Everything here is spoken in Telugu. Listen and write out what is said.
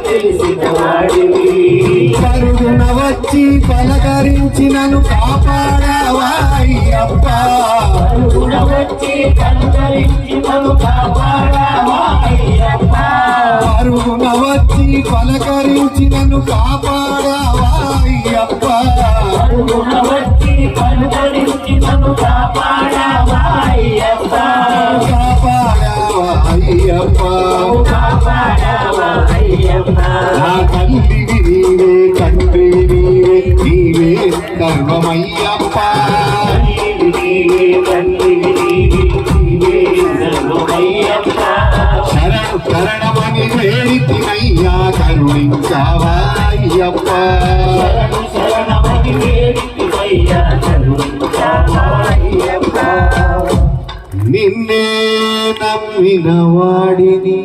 తెలిసిన వాడివి. పరుగున వచ్చి పలకరించినను కాపాడావా అయ్యప్ప. పరుగున వచ్చి పలకరించినను కాపాడావా అయ్యప్ప. పరుగున వచ్చి పలకరించినను కాపాడావా అయ్యప్ప. పరుగున వచ్చి పలకరించినను కాపాడావా అయ్యప్ప. కాపాడావా అయ్యప్ప. కాపాడావా అయ్యప్ప. నా తల్లివి నీవే, తండ్రి నీవే, నీవే సర్వమయ్యప్ప. శరణమని వేడితినయ్యా కరుణించావా అయ్యప్ప. నిన్నే నమ్మిన వాడిని